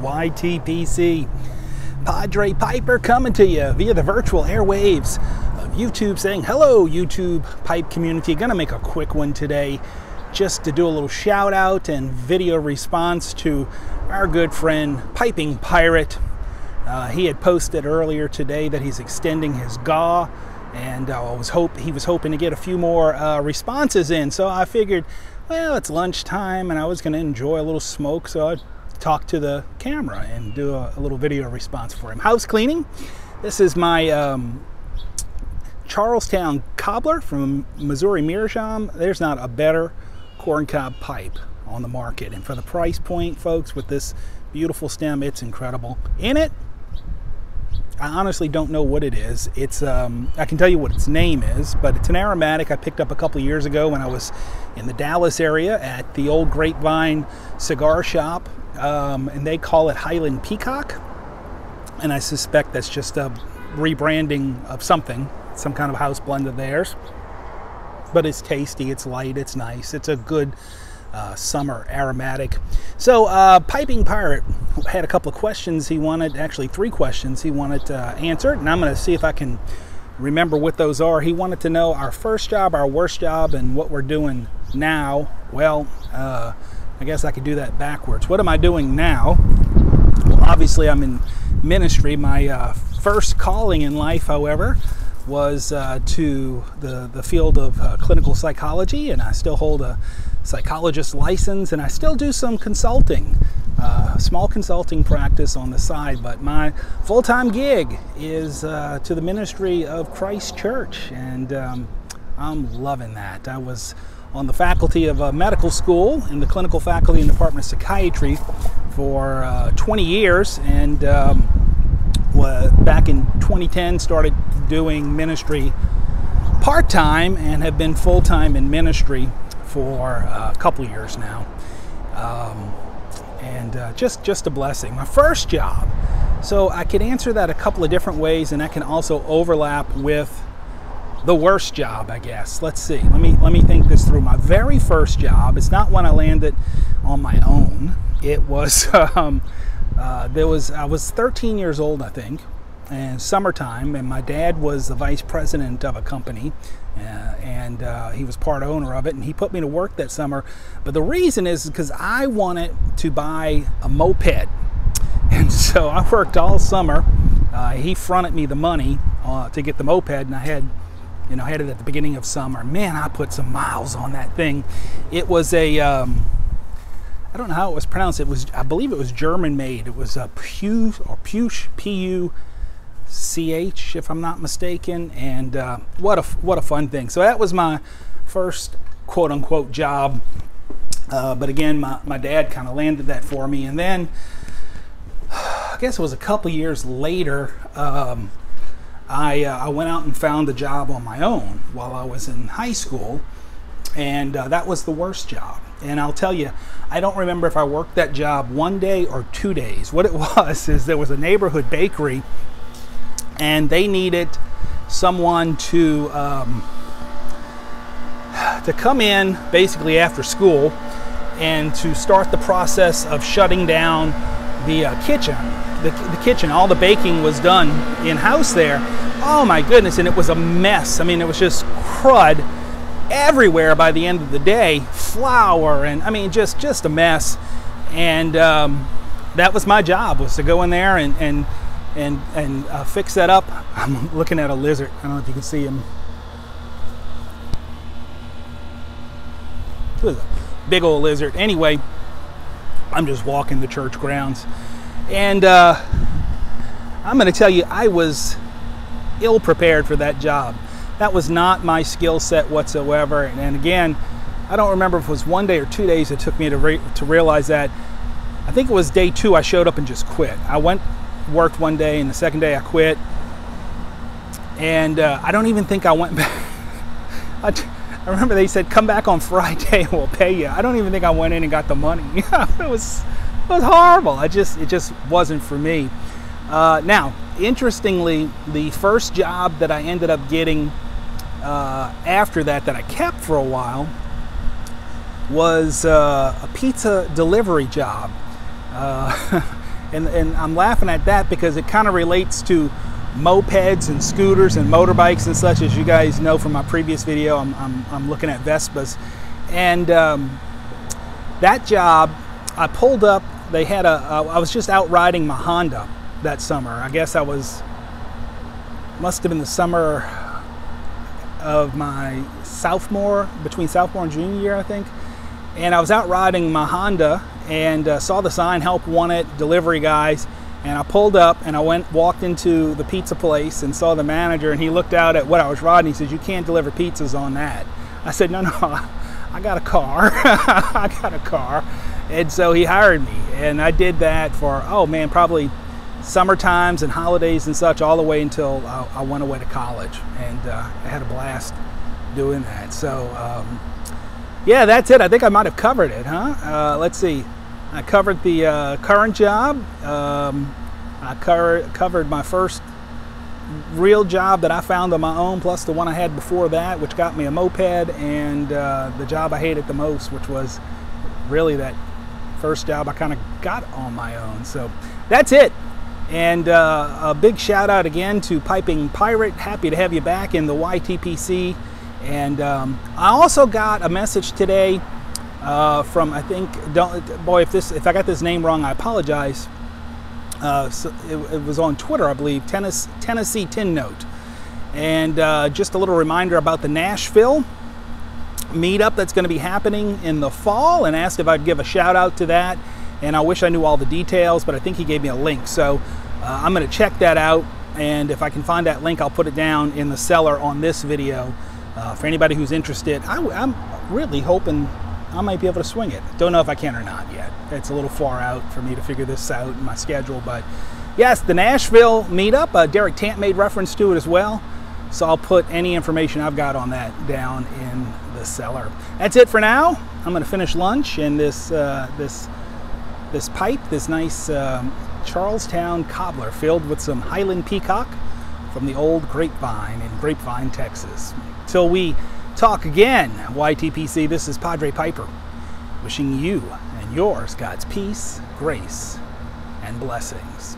YTPC. Padre Piper coming to you via the virtual airwaves of YouTube, saying hello YouTube pipe community. Gonna make a quick one today just to do a little shout out and video response to our good friend Piping Pirate. He had posted earlier today that he's extending his GAW, and he was hoping to get a few more responses in. So I figured, well, it's lunchtime and I was going to enjoy a little smoke, so I'd talk to the camera and do a little video response for him. House cleaning. This is my Charlestowne Cobbler from Missouri Meerschaum. There's not a better corncob pipe on the market, and for the price point, folks, with this beautiful stem, it's incredible. In it, I honestly don't know what it is. It's I can tell you what its name is, but it's an aromatic I picked up a couple years ago when I was in the Dallas area at the old Grapevine cigar shop, and they call it Highland Peacock, and I suspect that's just a rebranding of something, some kind of house blend of theirs. But it's tasty, it's light, it's nice, it's a good summer aromatic. So Piping Pirate had a couple of questions he wanted, actually 3 questions he wanted answered, and I'm going to see if I can remember what those are. He wanted to know our first job, our worst job, and what we're doing now. Well, I guess I could do that backwards. What am I doing now? Well, obviously I'm in ministry. My first calling in life, however, was to the field of clinical psychology, and I still hold a psychologist license, and I still do some consulting, small consulting practice on the side, but my full-time gig is to the ministry of Christ Church, and I'm loving that. I was on the faculty of a medical school in the clinical faculty and department of psychiatry for 20 years, and back in 2010 started doing ministry part-time and have been full-time in ministry for a couple years now, and just a blessing. My first job, so I could answer that a couple of different ways, and that can also overlap with the worst job, I guess. Let's see, let me think this through. My very first job, it's not when I landed on my own. It was I was 13 years old, I think, and summertime, and my dad was the vice president of a company, and he was part owner of it, and he put me to work that summer. But the reason is because I wanted to buy a moped, and so I worked all summer. He fronted me the money to get the moped, and I had it at the beginning of summer. Man, I put some miles on that thing. It was a I don't know how it was pronounced. I believe it was German made. It was a Puch, P-U-C-H, if I'm not mistaken. And what a fun thing. So that was my first quote unquote job. But again, my dad kind of landed that for me. And then I guess it was a couple years later, I went out and found a job on my own while I was in high school. And that was the worst job. And I'll tell you, I don't remember if I worked that job 1 day or 2 days. What it was is there was a neighborhood bakery, and they needed someone to come in basically after school and to start the process of shutting down the kitchen. The kitchen, all the baking was done in-house there. Oh my goodness, and it was a mess. I mean, it was just crud everywhere by the end of the day, flour, and I mean just a mess. And that was my job, was to go in there and fix that up. I'm looking at a lizard. I don't know if you can see him. It was a big old lizard. Anyway, I'm just walking the church grounds, and I'm going to tell you, I was ill prepared for that job. That was not my skill set whatsoever. And again, I don't remember if it was 1 day or 2 days it took me to realize that. I think it was day 2 I showed up and just quit. I worked 1 day, and the second day I quit. And I don't even think I went back. I remember they said, come back on Friday and we'll pay you. I don't even think I went in and got the money. It was horrible. It just wasn't for me. Now, interestingly, the first job that I ended up getting after that I kept for a while was a pizza delivery job. And I'm laughing at that because it kind of relates to mopeds and scooters and motorbikes and such. As you guys know from my previous video, I'm looking at Vespas. And that job, I pulled up, they had I was just out riding my Honda that summer. I guess must have been the summer of my between sophomore and junior year, I think. And I was out riding my Honda and saw the sign, help wanted, delivery guys. And I pulled up and I walked into the pizza place and saw the manager, and he looked out at what I was riding. He says, "You can't deliver pizzas on that." I said, no, I got a car. I got a car. And so he hired me, and I did that for, oh man, probably summer times and holidays and such, all the way until I went away to college. And I had a blast doing that. So yeah, that's it. I think I might have covered it, huh? Let's see. I covered the current job. I covered my first real job that I found on my own, plus the one I had before that, which got me a moped, and the job I hated the most, which was really that first job I kind of got on my own. So that's it. And a big shout out again to Piping Pirate. Happy to have you back in the YTPC. And I also got a message today from, I think, if I got this name wrong, I apologize. So it was on Twitter, I believe, Tennessee Tin Note. And just a little reminder about the Nashville meetup that's going to be happening in the fall, and asked if I'd give a shout out to that. And I wish I knew all the details, but I think he gave me a link. So I'm going to check that out, and if I can find that link, I'll put it down in the cellar on this video for anybody who's interested. I'm really hoping I might be able to swing it. Don't know if I can or not yet. It's a little far out for me to figure this out in my schedule, but yes, the Nashville meetup, Derek Tant made reference to it as well. So I'll put any information I've got on that down in the cellar. That's it for now. I'm going to finish lunch and this pipe, this nice Charlestowne Cobbler filled with some Highland Peacock from the old Grapevine in Grapevine, Texas. Till we talk again, YTPC, this is Padre Piper, wishing you and yours God's peace, grace, and blessings.